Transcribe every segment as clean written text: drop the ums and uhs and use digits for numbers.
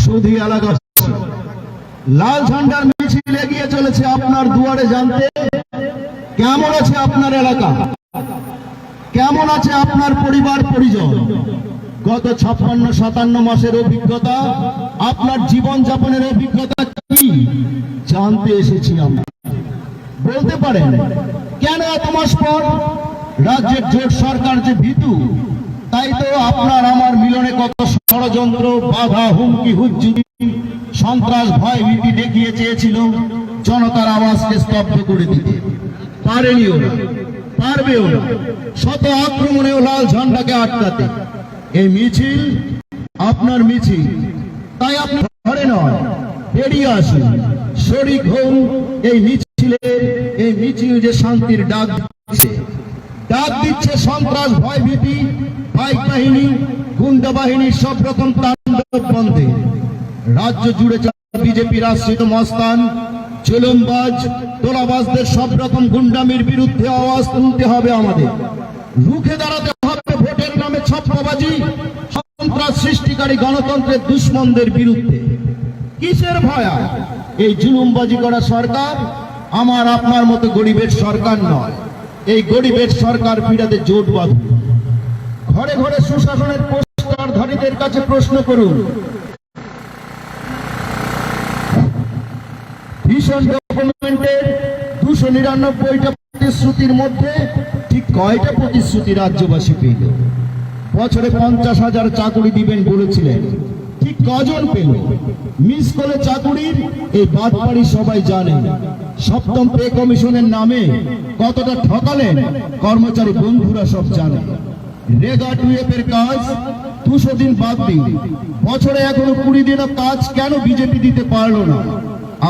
সুধী এলাকাবাসী, লাল ঝান্ডার মিছিল এগিয়ে চলেছে আপনার দুয়ারে। জানতে কেমন আছে আপনার এলাকা, কেমন আছে আপনার পরিবার পরিজন? গত 56-57 মাসের অভিজ্ঞতা, আপনার জীবন যাপনের অভিজ্ঞতা কি জানতে এসেছি আমরা। বলতে পারেন কেন এত মাস পর? রাজ্যের জোট সরকার যে ভীতু, তাই তো আপনার আমার মিলনে কত ষড়যন্ত্র, বাধা, হুমকি, হুজ্জুরি, সন্ত্রাস, ভয় ভীতি দেখিয়ে চেয়েছিল জনতার আওয়াজকে স্তব্ধ করে দিতে। পারেনি ওরা, পারবেও না। শত আক্রমণেও লাল ঝান্ডাকে আটকাতে। এই মিছিল আপনার মিছিল, তাই আপনি ঘরে নয়, বেরিয়ে আসুন, শরিক হন এই মিছিলে। এই মিছিল যে শান্তির ডাক দিচ্ছে সন্ত্রাস, ভয় ভীতি, বাইক বাহিনী, গুন্ডা বাহিনীর সব রকম তাণ্ডব বন্ধে। রাজ্য জুড়ে বিজেপির আশ্রিত মস্তান, জুলুমবাজ, তোলাবাজদের সব রকম গুন্ডামির বিরুদ্ধে আওয়াজ তুলতে হবে আমাদের। রুখে দাঁড়াতে হবে ভোটের নামে ছপ্পবাজি, সন্ত্রাস সৃষ্টিকারী গণতন্ত্রের দুশ্মনদের বিরুদ্ধে। কিসের ভয়? এই জুলুমবাজি করা সরকার আমার আপনার মতো গরিবের সরকার নয়। এই গরিবের সরকার ফিরাতে জোট বাঁধুন। ঘরে ঘরে সুশাসনের পোস্টারধারীদের কাছে প্রশ্ন করুন, ভীষণ ডকুমেন্টের 299টা প্রতিশ্রুতির মধ্যে ঠিক কয়টা প্রতিশ্রুতি রাজ্যবাসী পেল? বছরে 50,000 চাকুরি দিবেন বলেছিলেন, ঠিক কজন পেল? মিস কলে চাকুরির এই বাদবাড়ি সবাই জানে। সপ্তম পে কমিশনের নামে কতটা ঠকালেন কর্মচারী বন্ধুরা সব জানে। রেগা 2F এর কাজ 200 দিন বাদ দিন, বছরে এখনো 20 দিনও কাজ কেন বিজেপি দিতে পারলো না?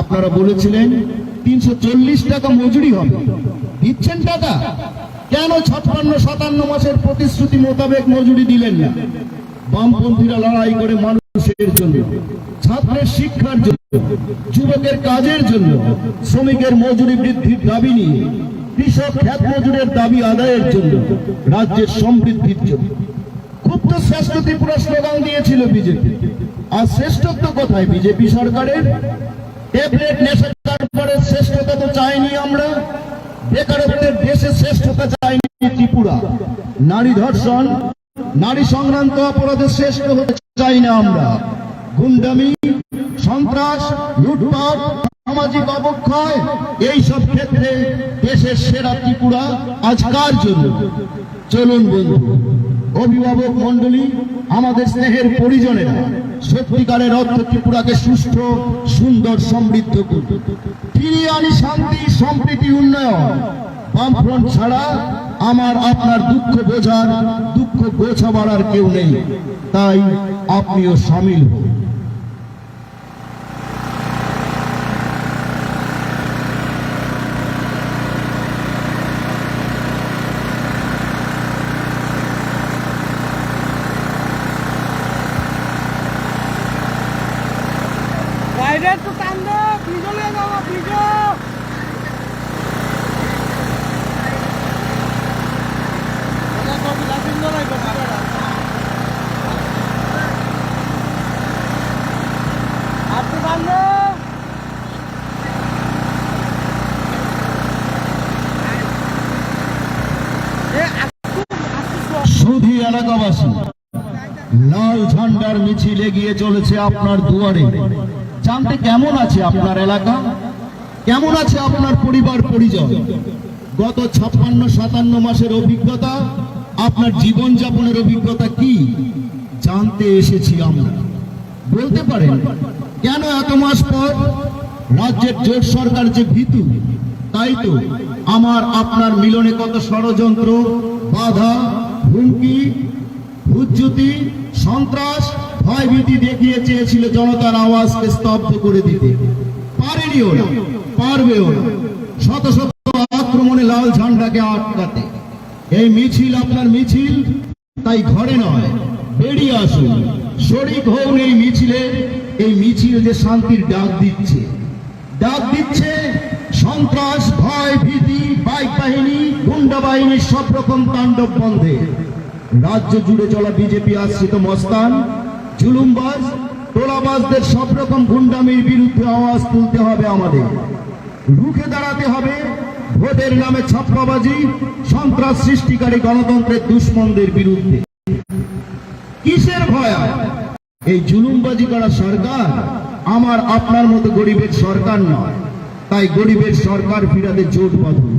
আপনারা বলেছিলেন 340 টাকা মজুরি হবে, দিচ্ছেন টাকা? কেন 56-57 মাসের প্রতিশ্রুতি মোতাবেক মজুরি দিলেন না? বামপন্থীরা লড়াই করে মানুষের জন্য, ছাত্রের শিক্ষার জন্য, যুবকের কাজের জন্য, শ্রমিকের মজুরি বৃদ্ধির দাবি নিয়ে, কৃষক খ্যাত মজুরের দাবি আদায়ের জন্য, রাজ্যের সমৃদ্ধির জন্য। খুব তো শ্রেষ্ঠ ত্রিপুরা স্লোগান দিয়েছিল বিজেপি। আর শ্রেষ্ঠত্ব কোথায় বিজেপি সরকারের? ট্যাবলেট নেশা কারবারের শ্রেষ্ঠতা তো চাইনি আমরা, বেকারত্বের দেশে শ্রেষ্ঠতা চাইনি ত্রিপুরা, নারী ধর্ষণ, নারী সংক্রান্ত অপরাধে শ্রেষ্ঠ হতে চাই না আমরা, গুন্ডামি, সন্ত্রাস, লুটপাট, সামাজিক অবক্ষয়, এইসব ক্ষেত্রে দেশের সেরা ত্রিপুরা আজ কার জন্য? চলুন বন্ধু, অভিভাবক মন্ডলী, আমাদের স্নেহের পরিজনেরা, সত্যিকারের অর্থ ত্রিপুরাকে সুষ্ঠু, সুন্দর, সমৃদ্ধ করুন। ফিরিয়ে আনি শান্তি, সম্প্রীতি, উন্নয়ন। বামফ্রন্ট ছাড়া আমার আপনার দুঃখ বোঝার, দুঃখ গোছাবার আর কেউ নেই, তাই আপনিও সামিল হন। তো কান্দ প্লিজলে যাওয়া প্লিজ আপনি কান্দ সুধী এলাকাবাসী, লাল ঝান্ডার মিছিল এগিয়ে চলেছে আপনার দুয়ারে। জানতে কেমন আছে আপনার এলাকা, কেমন আছে আপনার পরিবার পরিজন? গত 56-57 মাসের অভিজ্ঞতা, আপনার জীবন যাপনের অভিজ্ঞতা কি জানতে এসেছি আমরা। বলতে পারেন কেন এত মাস পর? রাজ্যের জোট সরকার যে ভীতু, তাই তো আমার আপনার মিলনে কত ষড়যন্ত্র, বাধা, হুমকি, হুজ্জুতি, সন্ত্রাস, ভয়ভীতি দেখিয়ে চেয়েছিল জনতার আওয়াজকে স্তব্ধ করে দিতে। পারেনি ওরা, পারবেও না। শত শত আক্রমণে লাল ঝান্ডাকে আটকাতে। এই মিছিল আপনার মিছিল, তাই ঘরে নয়, বেরিয়ে আসুন, শরিক হন এই মিছিলে। এই মিছিল যে শান্তির ডাক দিচ্ছে, ডাক দিচ্ছে সন্ত্রাস, ভয় ভীতি, বাইক বাহিনী, গুন্ডা বাহিনীর সব রকম তাণ্ডব বন্ধে। রাজ্য জুড়ে চলা বিজেপি আশ্রিত মস্তান, জুলুমবাজ, তোলাবাজ চাঁদাবাজদের সব রকম গুন্ডামির বিরুদ্ধে আওয়াজ তুলতে হবে আমাদের। রুখে দাঁড়াতে হবে ভোটের নামে ছাপ্পাবাজি, সন্ত্রাস সৃষ্টিকারী গণতন্ত্রের দুশ্মনদের বিরুদ্ধে। কিসের ভয়? এই জুলুমবাজি করা সরকার আমার আপনার মতো গরিবের সরকার নয়। তাই গরিবের সরকার ফিরাতে জোট বাঁধুন।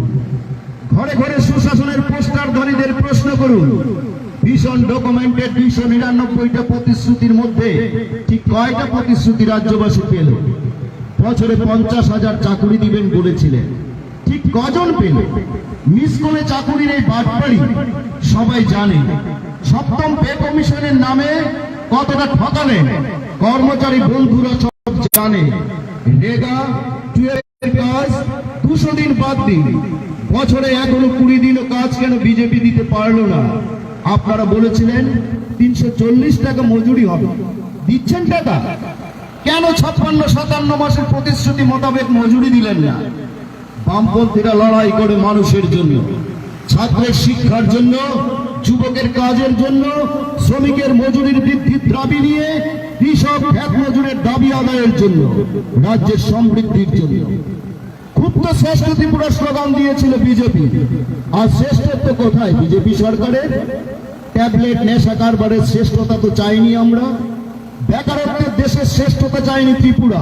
ঘরে ঘরে সুশাসনের পোস্টারধারীদের প্রশ্ন করুন, ভীষণ ডকুমেন্টের 299টা প্রতিশ্রুতির মধ্যে ঠিক কয়টা প্রতিশ্রুতি রাজ্যবাসী পেল? বছরে 50,000 চাকুরি দিবেন বলেছিলেন, ঠিক কজন পেল? মিস করে চাকুরির এই বাটপাড়ি সবাই জানে। সপ্তম পে কমিশনের নামে কতটা ঠকালেন কর্মচারী বন্ধুরা সব জানে। রেগা 12 কাজ 200 দিন বাদ দিন, বছরে এখনো 20 দিনও কাজ কেন বিজেপি দিতে পারলো না? আপনারা বলেছিলেন 340 টাকা মজুরি হবে, দিচ্ছেন টাকা? কেন 56-57 মাসের প্রতিশ্রুতি মোতাবেক মজুরি দিলেন না? বামপন্থীরা লড়াই করে মানুষের জন্য, ছাত্রের শিক্ষার জন্য, যুবকের কাজের জন্য, শ্রমিকের মজুরির বৃদ্ধির দাবি নিয়ে, কৃষক খ্যাত মজুরের দাবি আদায়ের জন্য, রাজ্যের সমৃদ্ধির জন্য। খুব তো শ্রেষ্ঠ ত্রিপুরা স্লোগান দিয়েছিল বিজেপি। আর শ্রেষ্ঠত্ব কোথায় বিজেপি সরকারের? ট্যাবলেট নেশা কারবারের শ্রেষ্ঠতা তো চাইনি আমরা। বেকারত্বের দেশের শ্রেষ্ঠতা চাইনি ত্রিপুরা।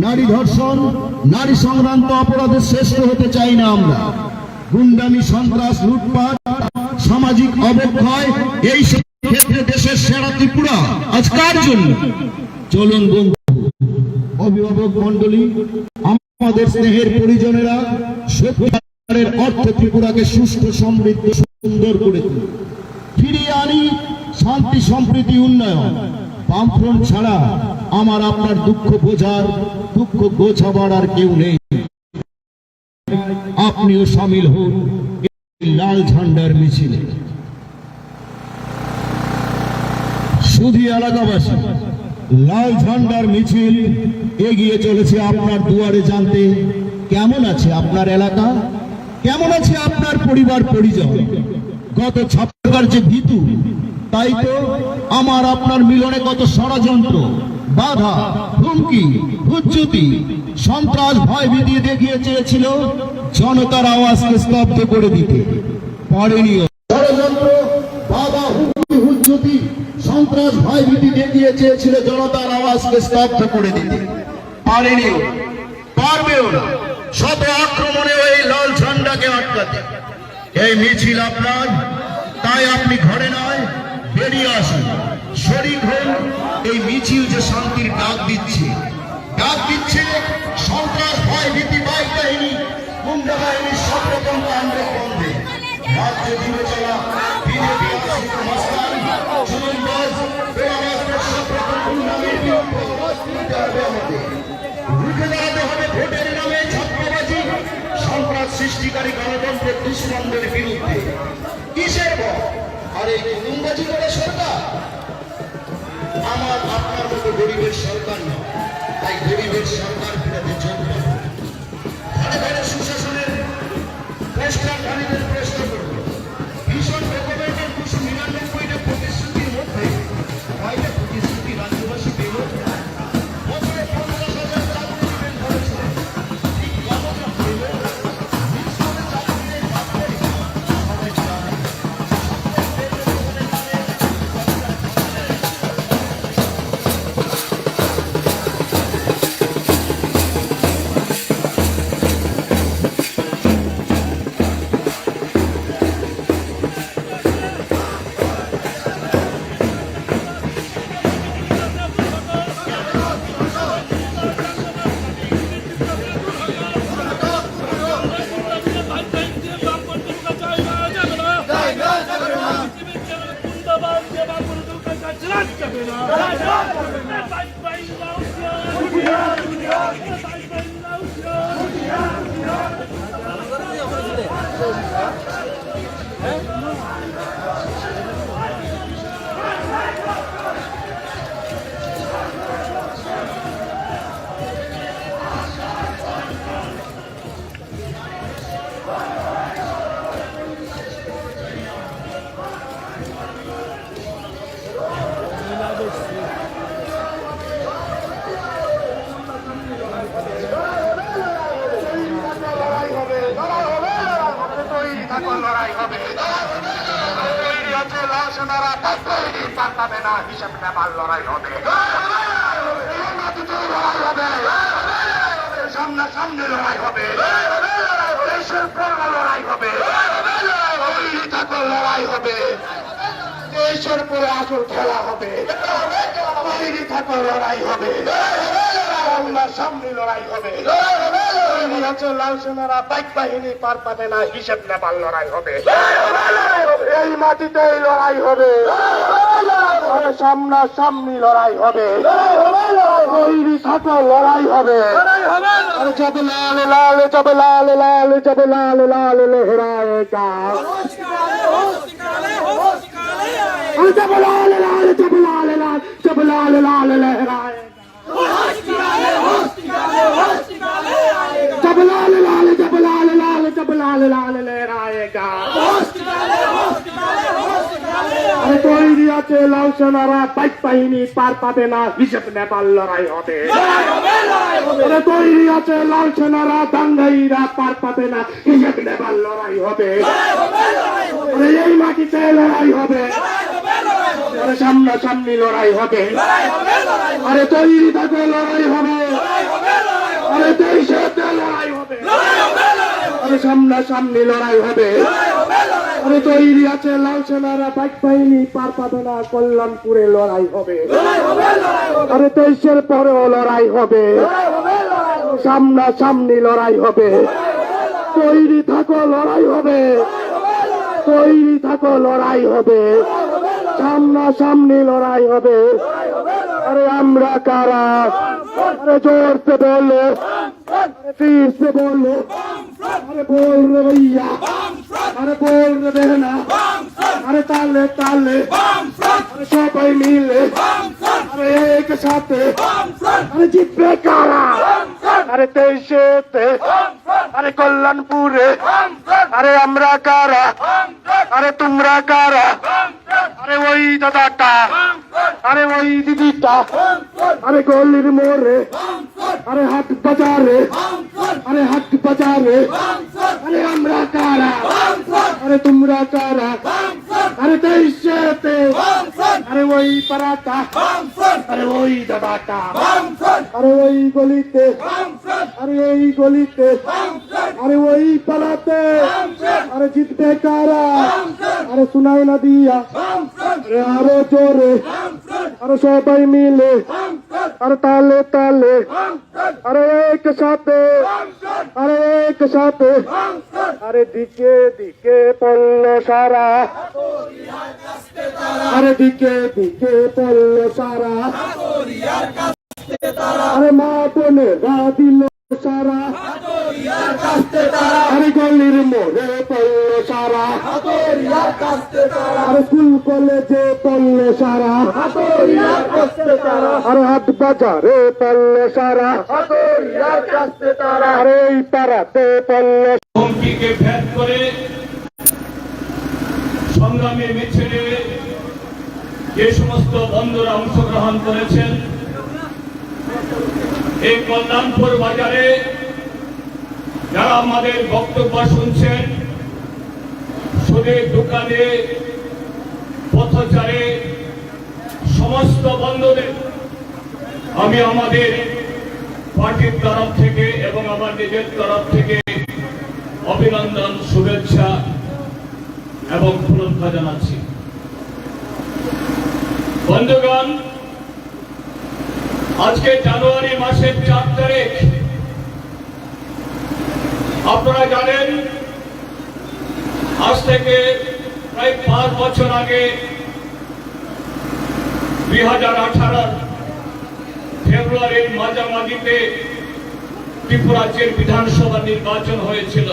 নারী ধর্ষণ, নারী সংক্রান্ত অপরাধের শ্রেষ্ঠ হতে চাই না আমরা। গুন্ডামি, সন্ত্রাস, লুটপাট, সামাজিক অবক্ষয়, এই সব ক্ষেত্রে দেশের সেরা ত্রিপুরা আজ কার জন্য? চলুন বন্ধু, অভিভাবক মন্ডলী, আমাদের স্নেহের পরিজনেরা, সত্যিকারের অর্থে ত্রিপুরাকে সুষ্ঠু, সমৃদ্ধ, সুন্দর করে তুলি। ফিরিয়ে আনি শান্তি, সম্প্রীতি, উন্নয়ন। বামফ্রন্ট ছাড়া আমার আপনার দুঃখ বোঝার, দুঃখ গোছাবার আর কেউ নেই। আপনিও সামিল হন এই লাল ঝান্ডার মিছিলে। শুধু এলাকাবাসী, লাল ঝান্ডার মিছিল এগিয়ে চলেছে আপনার দুয়ারে। জানতে কেমন আছে আপনার এলাকা, কেমন আছে আপনার পরিবার পরিজন? গত ছাপ্পার যে ভীতু, তাই তো আমার আপনার মিলনে কত ষড়যন্ত্র, বাধা, হুমকি, হুজ্জুতি, সন্ত্রাস, ভয় ভীতি দেখিয়ে চেয়েছিল জনতার আওয়াজকে স্তব্ধ করে দিতে, পারেনিও। ষড়যন্ত্র, বাধা, হুমকি, হুজ্জুতি, সন্ত্রাস, ভয় ভীতি দেখিয়ে চেয়েছিল জনতার আওয়াজকে স্তব্ধ করে দিতে, পারেনিও, পারবেও না। শত আক্রমণে এই লাল ঝান্ডাকে আটকাতে। এই মিছিল আপনার, তাই আপনি ঘরে নয় বেরিয়ে আসুন, শরীক হন। এই মিছিল যে শান্তির ডাক দিচ্ছে, ডাক দিচ্ছে সন্ত্রাস, ভয় ভীতি, বাইক বাহিনী, গুন্ডা বাহিনীর সব রকম কাণ্ডে বন্ধে। রাজ্য জুড়ে চলা বিজেপি আশিক মস্তান, জুলুমবাজ, বেনামাজদের সব রকম গুন্ডামির বিরুদ্ধে আওয়াজ তুলতে হবে আমাদের। রুখে দাঁড়াতে হবে ভোটের নামে ছাপ্পাবাজি, সন্ত্রাস সৃষ্টিকারী গণতন্ত্রের দুশ্মনদের বিরুদ্ধে। কিসের ভয়? আর এই জুলুমবাজি করে সরকার আমার আপনার মতো গরিবের সরকার নয়। তাই গরিবের সরকার ফিরাতে জোট বাঁধুন। ঘরে ঘরে সুশাসনের পোস্টারধারীদের প্রশ্ন করুন, ভীষণ ডকুমেন্টের 299টা প্রতিশ্রুতির মধ্যে কয়টা প্রতিশ্রুতি রাজ্যবাসী পেল? বছরে 50,000 চাকরি দিবেন বলেছিলেন, ঠিক কতটা পেল? মিস করে চাকরির বাটপাড়ি সবাই জানে। পার পাবে না, হিসাব নেবার লড়াই হবে। এই মাটিতেই লড়াই হবে, সামনাসামনি লড়াই হবে, দেশের পূর্ণ লড়াই হবে, তৈরি থাকো লড়াই হবে, দেশের পরে আসল খেলা হবে, তৈরি থাকো লড়াই হবে, সামনে লড়াই হবে, লাল সেনারা বাইক বাহিনী পার পাবে না, হিসেব নেবার লড়াই হবে, এই মাটিতেই লড়াই হবে, সামনাসামনি লড়াই হবে, তৈরি থাকো লড়াই হবে, জব লাল লাল জব লাল লাল জব লাল লাল লহরায়েগা, जब लाल लाल जब लाल लाल जब लाल लाल लहराए, जब लाल लाल जब लाल लाल जब लाल लाल लहराएगा, अरे তৈরি আছে লাল সেনারা বাইক বাহিনী পার পাবে না, হিসেব নেবার লড়াই হবে, আরে তৈরি আছে লাল সেনারা দাঙ্গাইরা পার পাবে না, হিসেব নেবার লড়াই হবে, আরে এই মাটিতে লড়াই হবে, আরে সামনাসামনি লড়াই হবে, আরে তৈরি থাকো লড়াই হবে, আরে দেশেতে লড়াই হবে, আরে সামনাসামনি লড়াই হবে, আরে তৈরি আছে লাল সেনারা বাইক বাহিনী পার পাবে না, কল্যাণপুরে লড়াই হবে, আরে দেশের পরেও লড়াই হবে, সামনাসামনি লড়াই হবে, তৈরি থাকো লড়াই হবে, তৈরি থাকো লড়াই হবে, সামনাসামনি লড়াই হবে, अरे আমরা কারা, अरे जोर से बोलो, अरे फिर से बोलो, अरे बोल रे भैया, अरे बोल रे बहना, अरे ताले ताले, अरे সবাই মিলে, अरे एक साथे, अरे জিতবে কারা, अरे দেশেতে, अरे কল্যাণপুরে, अरे আমরা কারা, अरे তোমরা কারা, अरे ওই দাদাটা, अरे ওই দিদিটা, अरे গলির মোড়ে, अरे হাট বাজারে, अरे হাট বাজারে, अरे আমরা কারা, अरे তোমরা কারা, अरे দেশেতে, अरे ওই পাড়াটা, अरे ওই দাদাটা, अरे ওই গলিতে, अरे এই গলিতে, अरे ওই পাড়াতে, अरे জিতবে কারা, अरे শোনাই না দিয়া, अरे আরো জোরে, अरे সবাই মিলে, अरे তালে তালে, अरे एक সাথে, अरे एक সাথে, अरे দিকে দিকে পড়ল সারা, अरे দিকে দিকে পড়ল সারা, अरे মা বোনেরা দিল সারা, अरे গলির মোড়ে পড়ল সারা, अरे স্কুল কলেজে পড়ল সারা, अरे হাট বাজারে পড়ল সারা, अरे এই পাড়াতে পড়ল, হুমকিকে ভেদ করে সংগ্রামী মিছিলে যে সমস্ত বন্ধুরা অংশগ্রহণ করেছেন, এই কল্যাণপুর বাজারে যারা আমাদের বক্তব্য শুনছেন, সুদে দোকানে পথচারে সমস্ত বন্ধুদের আমি আমাদের পার্টির তরফ থেকে এবং আমার নিজের তরফ থেকে অভিনন্দন, শুভেচ্ছা এবং প্রশংসা জানাচ্ছি। বন্ধুগণ, আজকে জানুয়ারি মাসের 4 তারিখ, আপনারা জানেন আজ থেকে প্রায় 5 বছর আগে 2018 ফেব্রুয়ারির মাঝামাঝিতে ত্রিপুরা রাজ্যের বিধানসভা নির্বাচন হয়েছিল।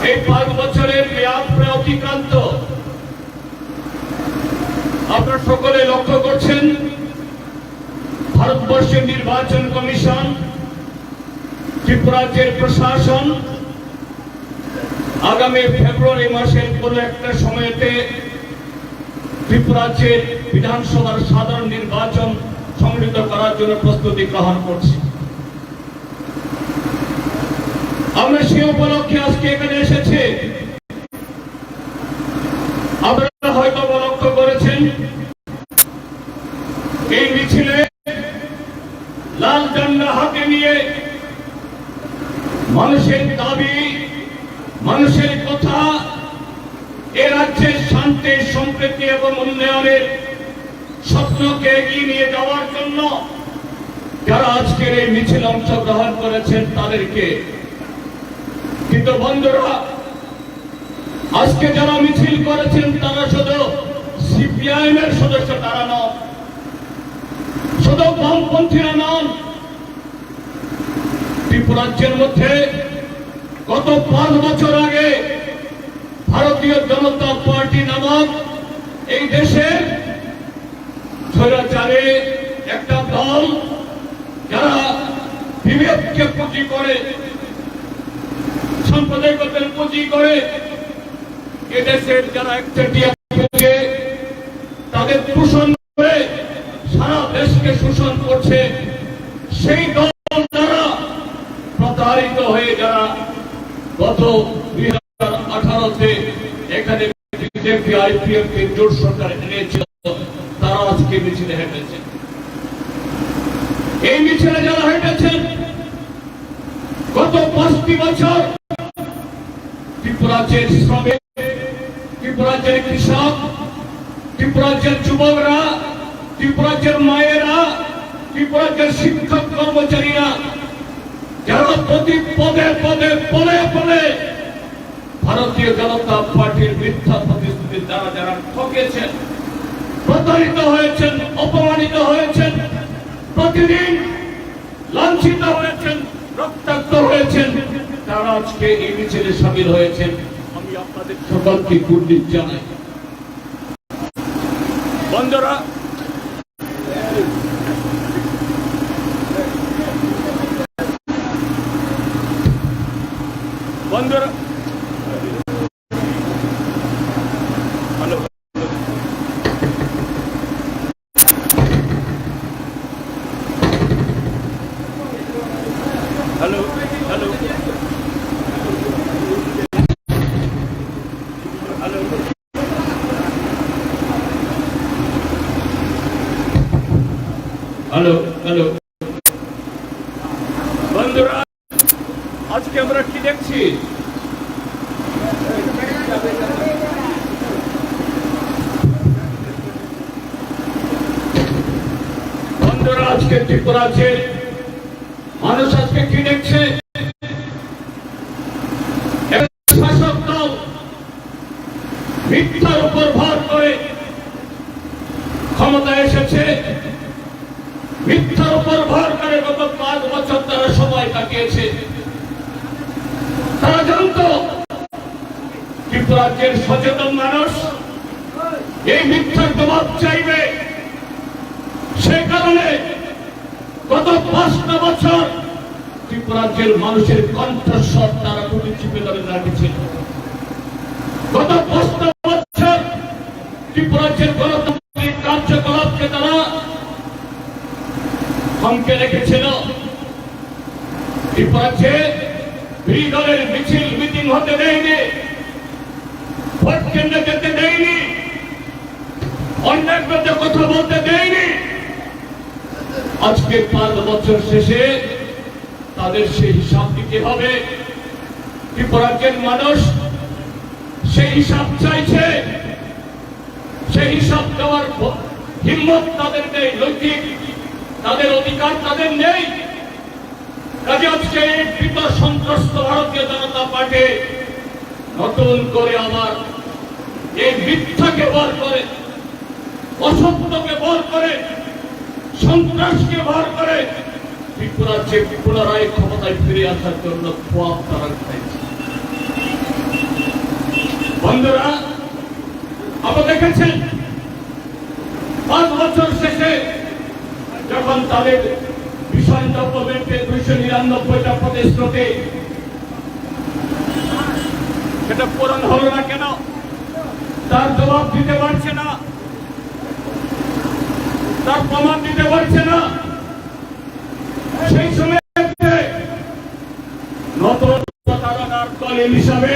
এই 5 বছরের মেয়াদ প্রায় অতিক্রান্ত। আপনারা সকলে লক্ষ্য করছেন, ভারতবর্ষের নির্বাচন কমিশন, ত্রিপুরা রাজ্যের প্রশাসন আগামী ফেব্রুয়ারি মাসের কোন একটা সময়তে ত্রিপুরা রাজ্যের বিধানসভার সাধারণ নির্বাচন সংগঠিত করার জন্য প্রস্তুতি গ্রহণ করছে। আমরা সেই উপলক্ষে আজকে এখানে এসেছি। আপনারা হয়তো লক্ষ্য করেছেন এই মিছিলে লাল ঝান্ডা হাতে নিয়ে মানুষের দাবি, মানুষের কথা, এ রাজ্যের শান্তি, সম্প্রীতি এবং উন্নয়নের স্বপ্নকে এগিয়ে নিয়ে যাওয়ার জন্য যারা আজকের এই মিছিলে অংশগ্রহণ করেছেন তাদেরকে। কিন্তু বন্ধুরা, আজকে যারা মিছিল করেছেন তারা শুধু সিপিআইএম এর সদস্য, তারা নন, শুধু বামপন্থীরা নন। ত্রিপুরাজ্যের মধ্যে গত 5 বছর আগে ভারতীয় জনতা পার্টি নামক এই দেশের স্বৈরাচারে একটা দল, যারা বিবেককে পুঁজি করে, সাম্প্রদায়িকতার পুঁজি করে এদেশের যারা একচেটিয়া তাদের শোষণ করে সারা দেশকে শোষণ করছে, সেই দল দ্বারা প্রতারিত হয়ে যারা গত 2018-তে এখানে বিজেপি আইপিএফ কে জোট সরকার এনেছিল, তারা আজকে মিছিলে হেঁটেছে। এই মিছিলে যারা হেঁটেছেন গত 5টি বছর ত্রিপুরাজ্যের শ্রমিক, ত্রিপুরাজ্যের কৃষক, ত্রিপুরাজ্যের যুবকরা, ত্রিপুরাজ্যের মায়েরা, ত্রিপুরাজ্যের শিক্ষক কর্মচারীরা যারা প্রতি পদে পদে পলে পলে ভারতীয় জনতা পার্টির মিথ্যা প্রতিশ্রুতির দ্বারা যারা ঠকেছেন, প্রতারিত হয়েছেন, অপমানিত হয়েছেন, প্রতিদিন লাঞ্ছিত হয়েছেন, রক্তাক্ত হয়েছেন, তারা আজকে এই মিছিলে সামিল হয়েছেন। আমি আপনাদের সকলকে গুড জানাই। বন্ধুরা, বন্ধুরা, hello hello hello hello hello hello বন্ধুরা, আজকে আমরা কি দেখছি? বন্ধুরা, আজকে ত্রিপুরাজ্যের মানুষ আজকে কি দেখছে? শাসক দল মিথ্যার উপর ভর করে ক্ষমতায় এসেছে, মিথ্যার উপর ভর করে গত 5 বছর তারা সময় কাটিয়েছে। তারা জানত ত্রিপুরাজ্যের সচেতন মানুষ এই মিথ্যার জবাব চাইবে, সে কারণে গত 5টা বছর ত্রিপুরাজ্যের মানুষের কণ্ঠস্বর তারা খুবই চিপে ধরে রেখেছিল। গত 5টা বছর ত্রিপুরাজ্যের গণতান্ত্রিক কার্যকলাপকে তারা থমকে রেখেছিল। ত্রিপুরাজ্যে বিরোধী দলের মিছিল মিটিং হতে দেয়নি, ভোট কেন্দ্রে যেতে দেয়নি, অন্যের মধ্যে কথা বলতে দেয়নি। আজকে 5 বছর শেষে তাদের সেই হিসাব দিতে হবে। ত্রিপুরাজ্যের মানুষ সেই হিসাব চাইছে, সেই হিসাব দেওয়ার হিম্মত তাদের নেই, নৈতিক তাদের অধিকার তাদের নেই। কাজে আজকে এই ভীত সন্ত্রস্ত ভারতীয় জনতা পার্টি নতুন করে আবার এই মিথ্যাকে ভর করে, অসত্যকে ভর করে, সন্ত্রাসকে ভর করে ত্রিপুরাজ্যে পুনরায় ক্ষমতায় ফিরে আসার জন্য খোয়াব তারা খাইছে। বন্ধুরা, আপনারা দেখেছেন 5 বছর শেষে যখন তাদের বিষয় ডকুমেন্টে 299টা প্রতিশ্রুতি সেটা পূরণ হলো না কেন, তার জবাব দিতে পারছে না, তার প্রমাণ দিতে পারছে না। সেই সময় নতুন প্রতারণার দলিল হিসাবে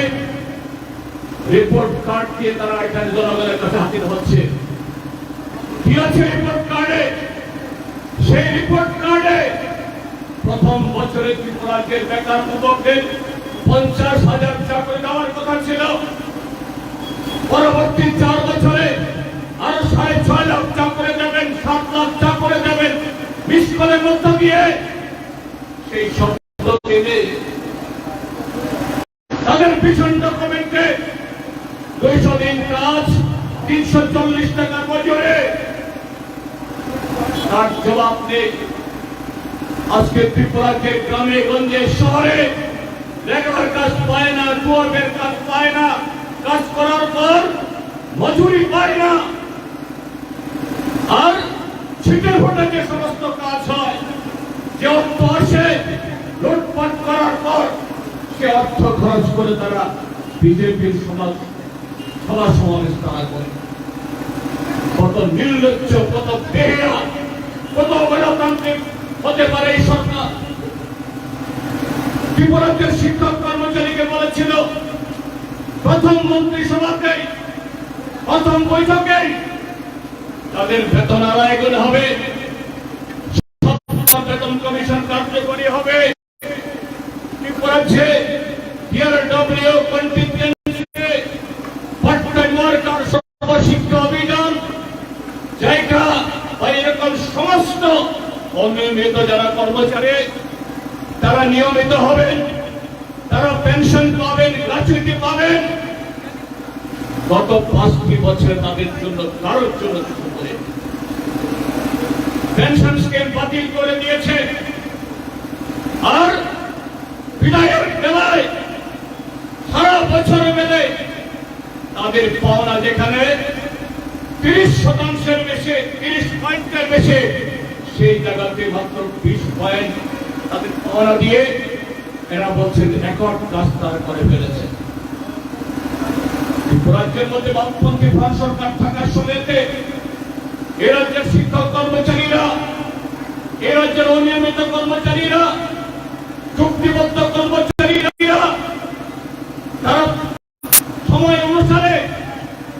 রিপোর্ট কার্ড দিয়ে তারা এখানে জনগণের কাছে হাজির হচ্ছে। কি আছে রিপোর্ট কার্ডে? সেই রিপোর্ট কার্ডে প্রথম বছরে ত্রিপুরাকে বেকার যুবকদের 50,000 চাকরি দেওয়ার কথা ছিল। পরবর্তী 4 বছরে আরো 6.5 লাখ চাকরি দেবেন, 7 লাখ চাকরি দেবেন। মিসকলের মধ্য দিয়ে সেই শব্দ দিনে তাদের ভীষণ ডকুমেন্টে 200 দিন কাজ, 340 টাকা মজুরি। তার জবাব নেই। আজকে ত্রিপুরাকে গ্রামে গঞ্জে শহরে লেখার কাজ পায় না, টুয়ার্বের কাজ পায় না, কাজ করার পর মজুরি পায় না। আর ছিটের ভোটে যে সমস্ত কাজ হয়, যে অর্থ আসে লুটপাট করার পর সে অর্থ খরচ করে তারা বিজেপির সভা সমাবেশ তারা করে। কত নির্লজ্জ, কত বেহেয়া, কত অগণতান্ত্রিক হতে পারে এই সরকার। ত্রিপুরাজ্যের শিক্ষক কর্মচারীকে বলেছিল প্রথম মন্ত্রিসভাতেই, প্রথম বৈঠকেই তাদের বেতন আড়াই গুণ হবে, বেতন কমিশন কার্যকরী হবে। ত্রিপুরাজ্যে DRW contingency part time worker Sarva Shiksha Abhiyan জায়গা বা এরকম সমস্ত অনিয়মিত যারা কর্মচারী তারা নিয়মিত হবেন, তারা পেনশন পাবেন, গ্র্যাচুইটি পাবেন। গত 5টি বছরে তাদের জন্য কারোর জন্য কিছু করে পেনশন স্কিম বাতিল করে দিয়েছে। আর বিদায়ের বেলায় সারা বছর মেলে তাদের পাওনা যেখানে 30% বেশি, 30 পয়েন্টের বেশি, সেই জায়গাতে মাত্র 20 পয়েন্ট তাদের পাওনা দিয়ে এরা বলছেন রেকর্ড কাজ তারা করে ফেলেছে। রাজ্যের মধ্যে বামপন্থী ফ্রান্স সরকার থাকার সময়তে এ রাজ্যের শিক্ষক কর্মচারীরা, এ রাজ্যের অনিয়মিত কর্মচারীরা, চুক্তিবদ্ধ কর্মচারীরা তারা সময় অনুসারে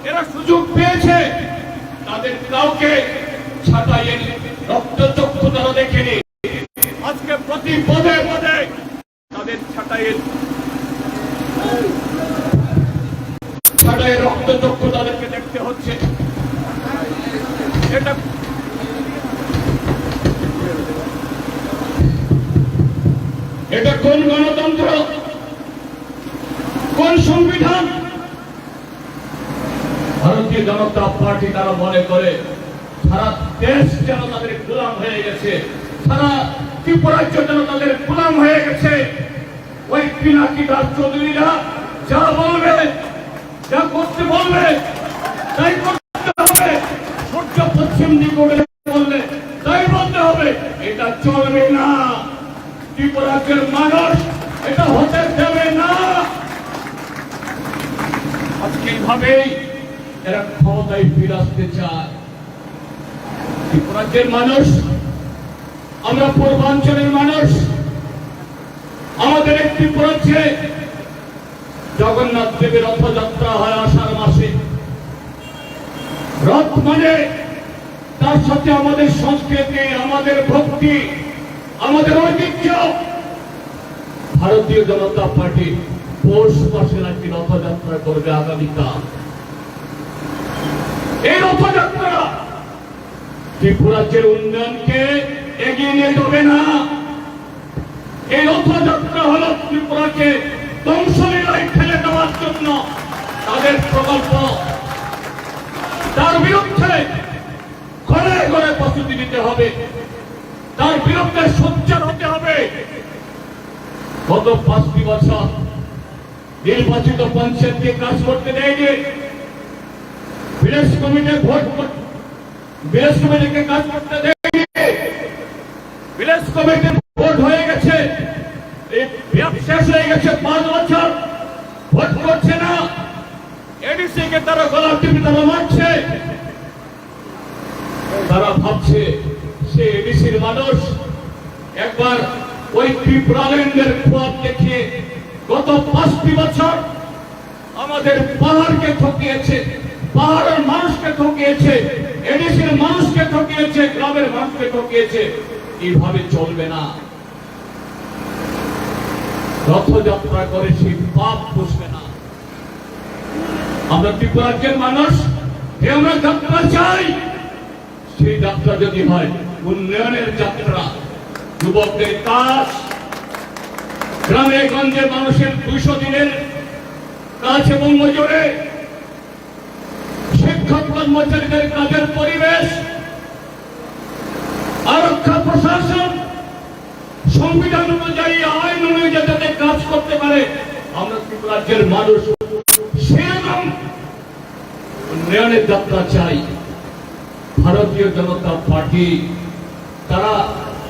এরা সুযোগ পেয়েছে। তাদের কাউকে ছাঁটাইয়ের রক্তচক্ষু তারা দেখেনি। আজকে প্রতি পদে পদে তাদের ছাঁটাইয়ের রক্তচক্ষু তাদেরকে দেখতে হচ্ছে। এটা কোন গণতন্ত্র, কোন সংবিধান? ভারতীয় জনতা পার্টি তারা মনে করে সারা দেশ যেন তাদের গোলাম হয়ে গেছে, সারা ত্রিপুরাজ্য যেন তাদের গোলাম হয়ে গেছে। ওই পিনাকি দাস চৌধুরীরা যা বলবে, যা করতে বলবে তাই করতে হবে। সূর্য পশ্চিম দিকে বললে তাই বলতে হবে। এটা চলবে না। ত্রিপুরাজ্যের মানুষ এটা হতে দেবে না। আজকে এইভাবেই এরা ক্ষমতায় ফিরে আসতে চায়। ত্রিপুরাজ্যের মানুষ, আমরা পূর্বাঞ্চলের মানুষ, আমাদের একটি ত্রিপুরাজ্যে জগন্নাথ দেবের রথযাত্রা হয় আষাঢ় মাসে। রথ মানে তার সাথে আমাদের সংস্কৃতি, আমাদের ভক্তি, আমাদের ঐতিহ্য। ভারতীয় জনতা পার্টি পৌষ মাসে নাকি রথযাত্রা করবে আগামীকাল। এই রথযাত্রা ত্রিপুরাজ্যের উন্নয়নকে এগিয়ে নিয়ে যাবে না। এই রথযাত্রা হল ত্রিপুরাকে ধ্বংসলীলায় ঠেলে দেওয়ার জন্য তাদের প্রকল্প। তার বিরুদ্ধে ঘরে ঘরে প্রস্তুতি নিতে হবে, তার বিরুদ্ধে সোচ্চার হতে হবে। গত 5টি বছর নির্বাচিত পঞ্চায়েতকে কাজ করতে দেয়নি। ভিলেজ কমিটিকে কাজ করতে দেয়নি। ভিলেজ কমিটির ভোট হয়ে গেছে, শেষ হয়ে গেছে 5 বছর, ভোট করছে না। এডিসি কে তারা গলা টিপে তারা মারছে। তারা ভাবছে সে এডিসির মানুষ। একবার ওই ত্রিপুরাল্যান্ডের খোয়াব দেখিয়ে গত 5টি বছর আমাদের পাহাড়কে ঠকিয়েছে, পাহাড়ের মানুষকে ঠকিয়েছে, এদেশের মানুষকে ঠকিয়েছে, গ্রামের মানুষকে ঠকিয়েছে। এইভাবে চলবে না। রথযাত্রা করে সেই পাপ পুষবে না। আমরা ত্রিপুরা রাজ্যের মানুষ, আমরা যাত্রা চাই। সেই যাত্রা যদি হয় উন্নয়নের যাত্রা, যুবকদের কাজ, গ্রামে গঞ্জে মানুষের 200 দিনের কাজ এবং মজুরে, শিক্ষক কর্মচারীদের কাজের পরিবেশ, আরক্ষা প্রশাসন সংবিধান অনুযায়ী, আইন অনুযায়ী যাতে কাজ করতে পারে, আমরা ত্রিপুরা রাজ্যের মানুষ সেরকম উন্নয়নের যাত্রা চাই। ভারতীয় জনতা পার্টি তারা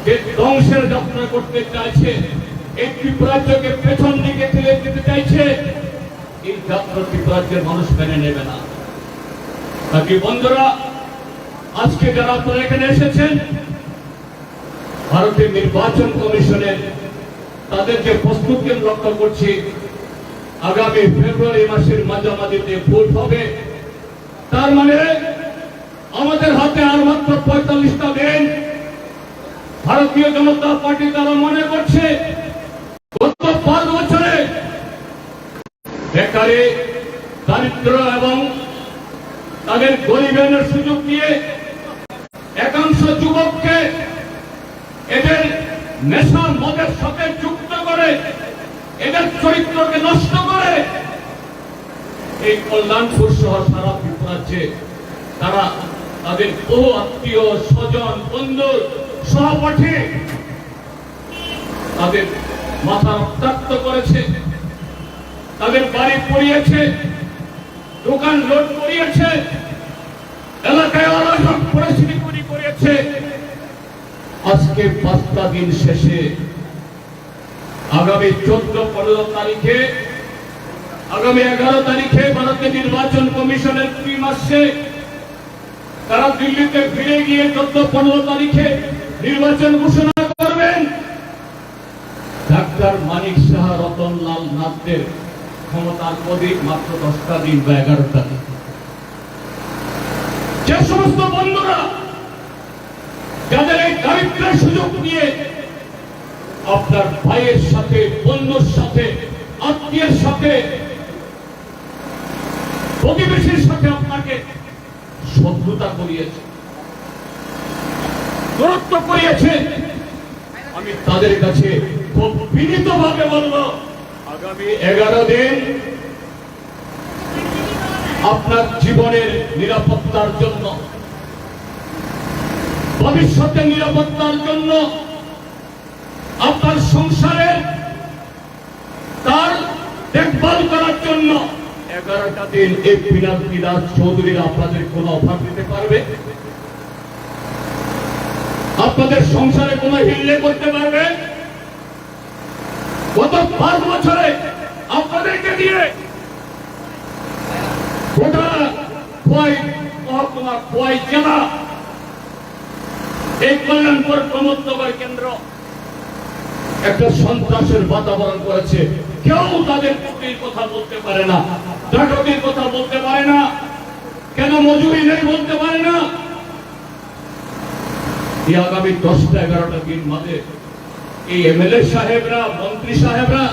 যে ধ্বংসের যাত্রা করতে চাইছে, এই ত্রিপুরা রাজ্যকে পেছন দিকে ঠেলে দিতে চাইছে, এই যাত্রা ত্রিপুরা রাজ্যের মানুষ মেনে নেবে না। তাকে বন্ধুরা, আজকে যারা আপনারা এখানে এসেছেন, ভারতের নির্বাচন কমিশনের তাদের যে প্রস্তুতি লক্ষ্য করছি, আগামী ফেব্রুয়ারি মাসের মাঝামাঝিতে ভোট হবে। তার মানে আমাদের হাতে আর মাত্র 45টা দিন। ভারতীয় জনতা পার্টি তারা মনে করছে গত 5 বছরে বেকারে, দারিদ্র এবং তাদের গরিবের সুযোগ দিয়ে একাংশ যুবককে এদের নেশা মদের সাথে যুক্ত করে, এদের চরিত্রকে নষ্ট করে এই কল্যাণপুর সহ সারা ত্রিপুরা রাজ্যে তারা তাদের বহু আত্মীয় স্বজন, বন্ধু, সহপাঠী তাদের মাথা রক্তাক্ত করেছে, তাদের বাড়ি পড়িয়েছে, দোকান লুট করিয়েছে, এলাকায় অরাজক পরিস্থিতি তৈরি করিয়েছে। আজকে 5টা দিন শেষে আগামী 14-15 তারিখে, আগামী 11 তারিখে ভারতের নির্বাচন কমিশনের টিম আসছে। তারা দিল্লিতে ফিরে গিয়ে 14-15 তারিখে নির্বাচন ঘোষণা করবেন। ডাক্তার মানিক সাহা, রতনলাল নাথদের ক্ষমতার অধিক মাত্র 10টা দিন বা 11টা দিন। যে সমস্ত বন্ধুরা যাদের এই দারিদ্রের সুযোগ নিয়ে আপনার ভাইয়ের সাথে, বন্ধুর সাথে, আত্মীয়ের সাথে, প্রতিবেশীর সাথে আপনাকে শত্রুতা করিয়েছে, দূরত্ব করিয়েছে, আমি তাদের কাছে খুব বিনীতভাবে বলবো, আগামী 11 দিন আপনার জীবনের নিরাপত্তার জন্য, ভবিষ্যতের নিরাপত্তার জন্য, আপনার সংসারের তার দেখভাল করার জন্য 11টা দিন এই পিনাকি দাস চৌধুরীরা আপনাদের কোনো অফার দিতে পারবে? আপনাদের সংসারে কোনো হিল্লে করতে পারবে? গত 5 বছরে আপনাদেরকে দিয়ে গোটা খোয়াই মহকুমা, খোয়াই জেলা, এই কল্যাণপুর প্রমোদনগর কেন্দ্র একটা সন্ত্রাসের বাতাবরণ করেছে। কেউ তাদের চুক্তির কথা বলতে পারে না, ডাকাতির কথা বলতে পারে না, কেন মজুরি নেই বলতে পারে না। এই আগামী 10টা-11টা দিন মাঝে এই এমএলএ সাহেবরা, মন্ত্রী সাহেবরা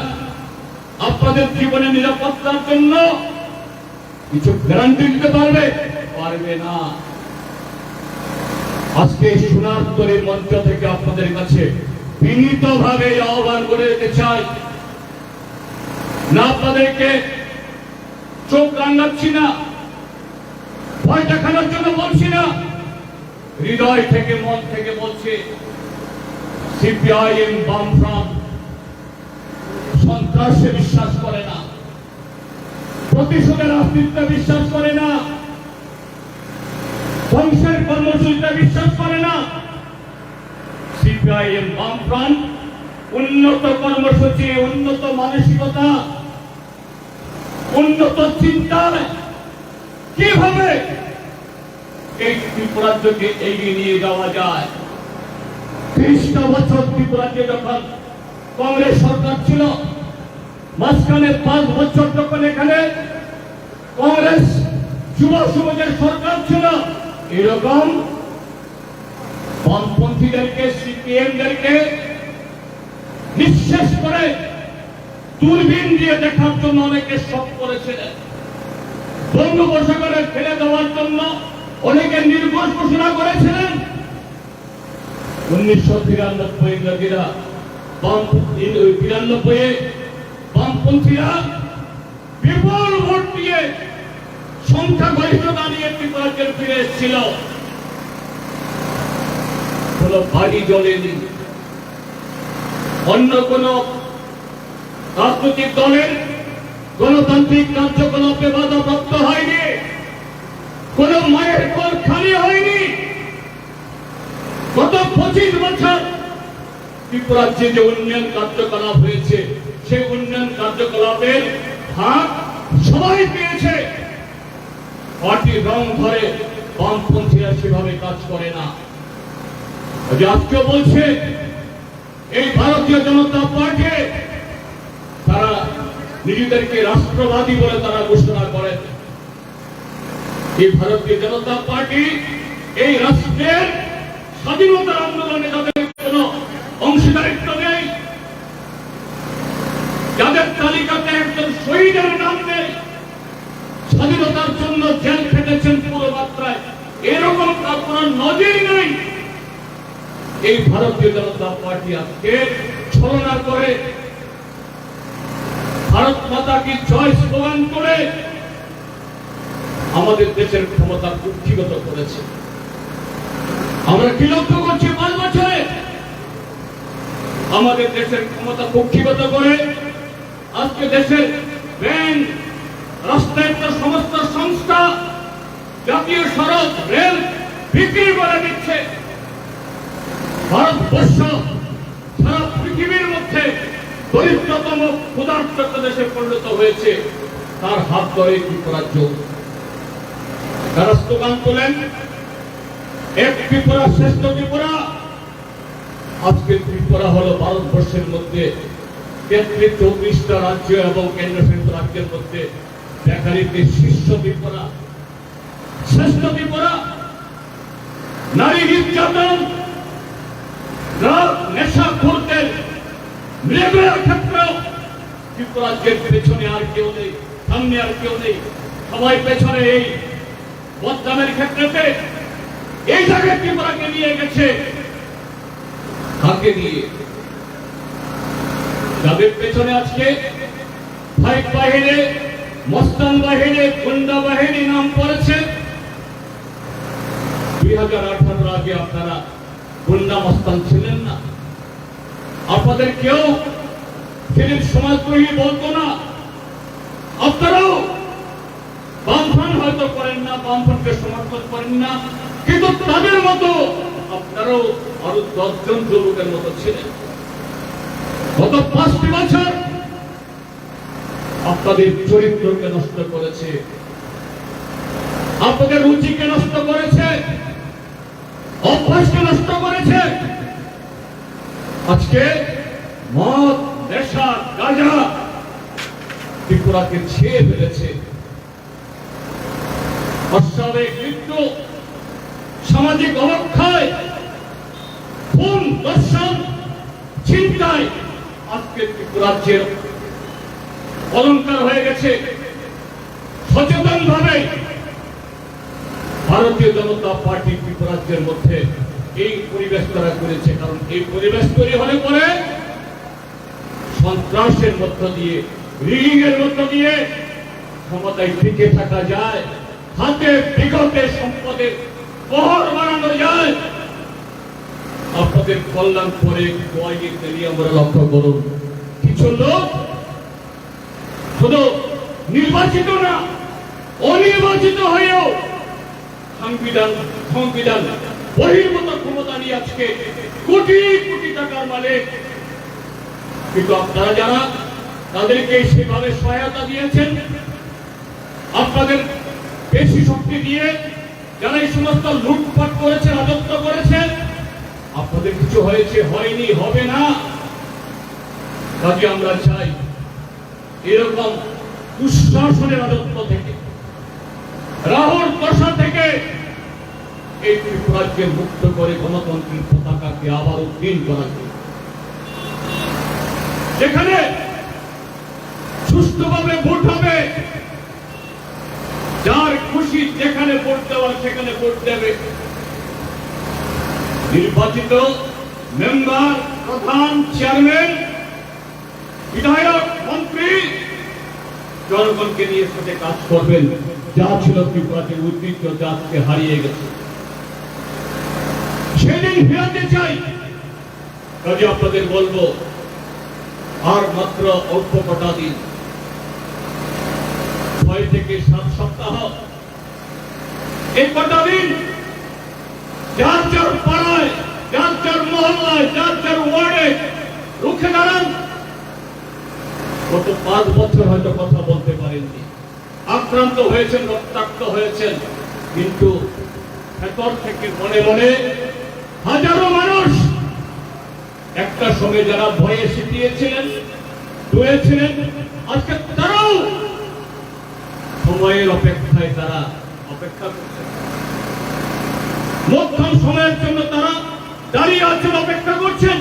আপনাদের জীবনের নিরাপত্তার জন্য কিছু গ্যারান্টি দিতে পারবে? পারবে না। আজকে সোনারতরীর মঞ্চ থেকে আপনাদের কাছে বিনীতভাবে আহ্বান করে দিতে চাই, না আপনাদেরকে চোখ রাঙাচ্ছি না, ভয় দেখানোর জন্য বলছি না, হৃদয় থেকে, মন থেকে বলছি, সিপিআইএম, বামফ্রন্ট সন্ত্রাসে বিশ্বাস করে না, প্রতিশোধের রাজনীতিতে বিশ্বাস করে না, ধ্বংসের কর্মসূচিতে বিশ্বাস করে না। সিপিআইএম, বামফ্রন্ট উন্নত কর্মসূচি, উন্নত মানসিকতা, উন্নত চিন্তায় কিভাবে এই ত্রিপুরা রাজ্যকে এগিয়ে নিয়ে যাওয়া যায়। 30টা বছর ত্রিপুরা রাজ্যে যখন কংগ্রেস সরকার ছিল, মাঝখানে 5 বছর যখন এখানে কংগ্রেস যুব সমাজের সরকার ছিল, এরকম বামপন্থীদেরকে সিপিএমদেরকে নিঃশেষ করে দূরবীন দিয়ে দেখার জন্য অনেকে শখ করেছিলেন, বঙ্গোপসাগরে ফেলে দেওয়ার জন্য অনেকে নির্ঘোষ ঘোষণা করেছিলেন। 1993 ইংরেজিরা 93 বামপন্থীরা বিপুল ভোট দিয়ে সংখ্যাগরিষ্ঠতা নিয়ে ত্রিপুরাকে ফিরে এসেছিল। কোন বাড়ি জ্বলেনি, অন্য কোন রাজনৈতিক দলের গণতান্ত্রিক কার্যকলাপে বাধাপ্রাপ্ত হয়নি, কোন মায়ের কোল খালি হয়নি। গত 25 বছর ত্রিপুরাজ্যে যে উন্নয়ন কার্যকলাপ হয়েছে, সেই উন্নয়ন কার্যকলাপের ভাগ সবাই পেয়েছে। পার্টির রং ধরে বামপন্থীরা সেভাবে কাজ করে না। আজকে বলছে এই ভারতীয় জনতা পার্টি, তারা নিজেদেরকে রাষ্ট্রবাদী বলে তারা ঘোষণা করে। এই ভারতীয় জনতা পার্টি এই রাষ্ট্রের স্বাধীনতার আন্দোলনে যাদের কোন অংশীদারিত্ব নেই, যাদের তালিকাতে একজন শহীদের নাম নেই, স্বাধীনতার জন্য জেল খেটেছেন পুরো মাত্রায়, এরকম তার কোন নজির নেই। এই ভারতীয় জনতা পার্টি আজকে ছলনা করে, ভারত মাতা কি জয় স্লোগান করে আমাদের দেশের ক্ষমতা কুক্ষিগত করেছে। আমরা কি লক্ষ্য করছি 5 বছরে আমাদের দেশের ক্ষমতা কুক্ষিগত করে আজকে দেশের ব্যাংক, রাষ্ট্রায়ত্ত সমস্ত সংস্থা, জাতীয় সড়ক, রেল বিক্রি করে দিচ্ছে। ভারতবর্ষ সারা পৃথিবীর মধ্যে দরিদ্রতম ক্ষুধার্ত দেশে পরিণত হয়েছে, তার হাত ধরে ত্রিপুরাজ্য। তারা স্লোগান তোলেন এক ত্রিপুরা শ্রেষ্ঠ ত্রিপুরা। আজকে ত্রিপুরা হলো ভারতবর্ষের মধ্যে 34টা রাজ্য এবং কেন্দ্রশাসিত রাজ্যের মধ্যে দেখা দিতে শীর্ষ ত্রিপুরা, শ্রেষ্ঠ ত্রিপুরা। নারী নির্যাতন, নেশাখোরদের মৃগের ক্ষেত্রেও ত্রিপুরাজ্যের পেছনে আর কেউ নেই, সামনে আর কেউ নেই, সবাই পেছনে। এই বদনামের ক্ষেত্রে এই জায়গায় ত্রিপুরাকে নিয়ে গেছে, তাকে নিয়ে যাদের পেছনে আজকে ফাইক বাহিনী, মস্তান বাহিনী, গুন্ডা বাহিনী নাম পড়েছে। 2018 আগে আপনারা গুন্ডা মস্তান ছিলেন না, আপনাদের কেউ সেদিন সমাজদ্রোহী বলতো না। আপনারাও বামফ্রন্ট হয়তো করেন না, বামফ্রন্টকে সমর্থন করেন না, কিন্তু তাদের মতো আপনারাও আরো 10 জন যুবকের মতো ছিলেন। গত 5টি বছর আপনাদের চরিত্রকে নষ্ট করেছে, আপনাদের রুচিকে নষ্ট করেছে, অভ্যাসকে নষ্ট করেছে। আজকে মদ, নেশা, গাঁজা ত্রিপুরাকে ছেয়ে ফেলেছে। অস্বাভাবিক মৃত্যু, সামাজিক অবক্ষয়, খুন, ধর্ষণ, ছিনতাই আজকে ত্রিপুরাজ্যের অলঙ্কার হয়ে গেছে। সচেতন ভাবে ভারতীয় জনতা পার্টি ত্রিপুরাজ্যের মধ্যে এই পরিবেশ তারা করেছে, কারণ এই পরিবেশ তৈরি হলে পরে সন্ত্রাসের মধ্য দিয়ে, রিগিং এর মধ্য দিয়ে ক্ষমতায় টিকে থাকা যায়, হাতে বিগতে সম্পদের প্রহর বাড়ানো যায়। আপনাদের কল্যাণ করে আমরা লক্ষ্য করুন, কিছু লোক শুধু নির্বাচিত না, অনির্বাচিত হয়েও সংবিধান বহির্ভূত ক্ষমতা নিয়ে আজকে কোটি কোটি টাকার মালিক। কিন্তু আপনারা যারা তাদেরকে সেভাবে সহায়তা দিয়েছেন, আপনাদের বেশি শক্তি দিয়ে যারা এই সমস্ত লুটপাট করেছে, রাজত্ব করেছে, আপনাদের কিছু হয়েছে, হয়নি, হবে না। কাজে আমরা চাই এরকম দুঃশাসনের রাজত্ব থেকে রাহুর দশা থেকে এই ত্রিপুরাকে মুক্ত করে গণতন্ত্রের পতাকাকে আবার উদ্দিন করা যায়, যেখানে সুষ্ঠুভাবে ভোট হবে, যার খুশি যেখানে ভোট দেওয়ার সেখানে ভোট দেবে, নির্বাচিত মেম্বার, প্রধান, চেয়ারম্যান, বিধায়ক, মন্ত্রী জনগণকে নিয়ে সাথে কাজ করবেন, যা ছিল ত্রিপুরাতে ঐতিহ্য, যা আজকে হারিয়ে গেছে, সেদিন ফেরাতে চাই। কাজে আপনাদের বলবো, আর মাত্র অল্প কটা দিন, 6 থেকে 7 সপ্তাহ, এই কটা দিন যার যার পাড়ায়, যার যার মহল্লায়, যার যার ওয়ার্ডে রুখে দাঁড়ান। গত 5 বছর হয়তো কথা বলতে পারেননি, আক্রান্ত হয়েছেন, রক্তাক্ত হয়েছেন, কিন্তু ভেতর থেকে মনে মনে হাজারো মানুষ একটা সময় যারা ভয়ে সিটিয়েছিলেন, ডুয়েছিলেন, আজকে তারাও সময়ের অপেক্ষায় তারা অপেক্ষা করছেন। মধ্যম সময়ের জন্য তারা দাঁড়িয়ে আছেন, অপেক্ষা করছেন।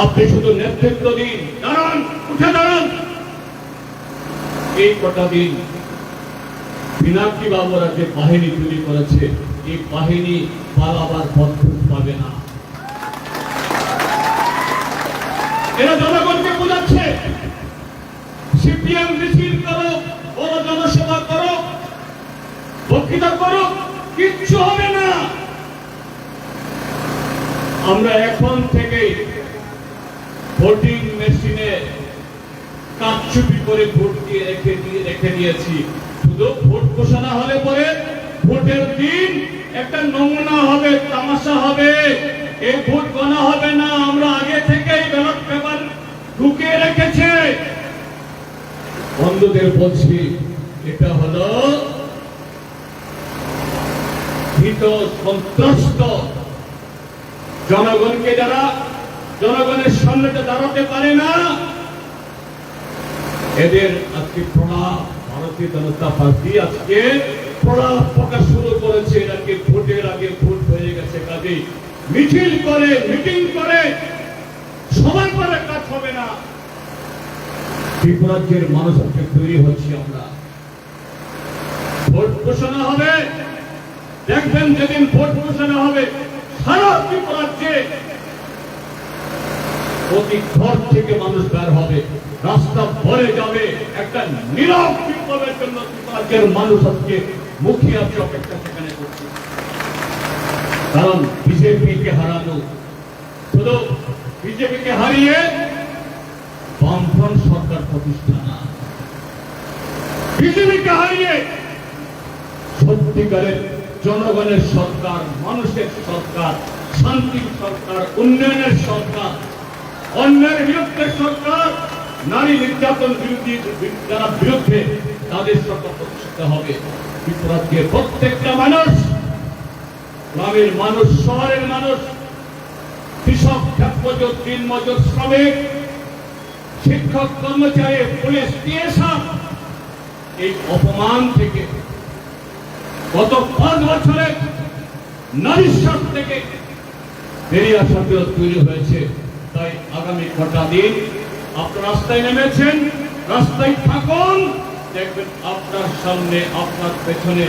আপনি শুধু নেতৃত্ব দিন, দাঁড়ান, উঠে দাঁড়ান। এই কটা দিন পিনাকি বাবুরা যে বাহিনী তৈরি করেছে, এই বাহিনী পালাবার পথ পাবে না। এরা জনগণকে বোঝাচ্ছে, সিপিএম মিছিল করো, বড় জনসভা করো, বক্তৃতা করো, কিচ্ছু হবে না। আমরা এখন থেকে ভোটিং মেশিনে কারচুপি করে ভোট দিয়ে রেখে দিয়েছি। শুধু ভোট ঘোষণা হলে পরে ভোটের দিন একটা নমুনা হবে, তামাশা হবে, এই ভোট গণা হবে না। আমরা আগে থেকেই ব্যালট পেপার ঢুকিয়ে রেখেছে। বন্ধুদের বলছি, এটা হলো ভীত সন্ত্রস্ত জনগণকে, যারা জনগণের সামনে দাঁড়াতে পারে না, এদের আজকে প্রণাম। ভারতীয় জনতা পার্টি আজকে প্রণাম প্রকাশ শুরু করেছে। এটাকে ভোটের আগে ভোট হয়ে গেছে, কাজে মিছিল করে, মিটিং করে, সবাই করে কাজ হবে না। ত্রিপুরাজ্যের মানুষ আজকে তৈরি হচ্ছে। আমরা ভোট ঘোষণা হবে, দেখবেন যেদিন ভোট ঘোষণা হবে সারা ত্রিপুরাজ্যে প্রতি ঘর থেকে মানুষ বের হবে, রাস্তা ভরে যাবে। একটা নীরব বিপ্লবের জন্য ত্রিপুরাজ্যের মানুষ আজকে মুখিয়ে আছে, অপেক্ষা সেখানে করছে। কারণ বিজেপিকে হারানো, শুধু বিজেপিকে হারিয়ে বামফ্রন্ট সরকার প্রতিষ্ঠা না, বিজেপিকে হারিয়ে সত্যিকারের জনগণের সরকার, মানুষের সরকার, শান্তির সরকার, উন্নয়নের সরকার, অন্যের বিরুদ্ধে সরকার, নারী নির্যাতন বিরোধী যারা বিরুদ্ধে, তাদের সরকার প্রতিষ্ঠিত হবে। ত্রিপুরাকে প্রত্যেকটা মানুষ, গ্রামের মানুষ, শহরের মানুষ, কৃষক, ক্ষেতমজুর, দিনমজুর, শ্রমিক, শিক্ষক, কর্মচারী, পুলিশ, টিএসআর, এই অপমান থেকে গত 5 বছরে নারীশ্বর থেকে বেরিয়ে আসার জন্য তৈরি হয়েছে। তাই আগামী কটা দিন আপনার রাস্তায় নেমেছেন, রাস্তায় থাকুন। দেখবেন আপনার সামনে, আপনার পেছনে,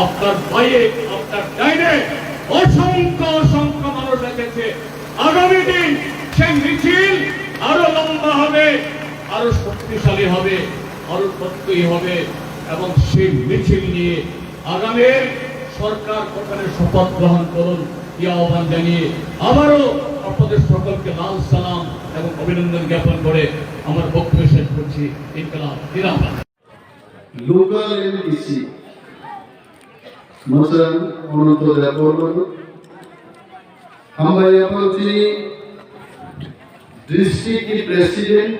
আপনার বাইরে, আপনার ডাইনে অসংখ্য অসংখ্য মানুষ এসেছে। আগামী দিন সেই মিছিল আরো লম্বা হবে, আরো শক্তিশালী হবে, আরো প্রত্যয়ী হবে, এবং সেই মিছিল নিয়ে আগামীর সরকার গঠনের শপথ গ্রহণ করুন এই আহ্বান জানিয়ে আবারও আপনাদের সকলকে লাল সালাম এবং অভিনন্দন জ্ঞাপন করে আমার বক্তব্য শেষ করছি। ইনকলাব জিন্দাবাদ। लोकल एमडीसी मसलन अनंत देवबर्मन हामबायापालची district president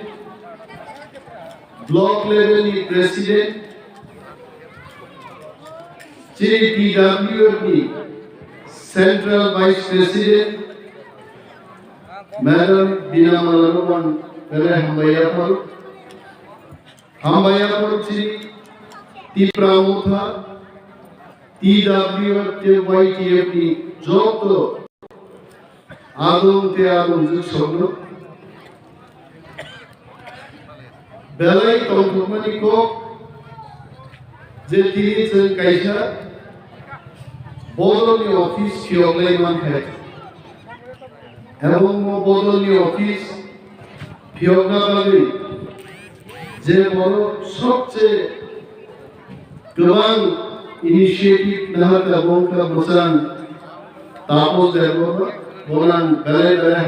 block level president Shri PWD central vice president madam Bina मलनवन पहले हामबायापाल Shri तीप्रामुथा TWF ni joto adom te adom juk sogno belai tongthokmani ko je tini chen kaisa bodolni office phioglai mankhai এবং bodolni office phiyogna bagui যে বড় সবচেয়ে গোবাং initiative Nahata বংকা বসান তাপস দেব বলান বেলায় বেলায়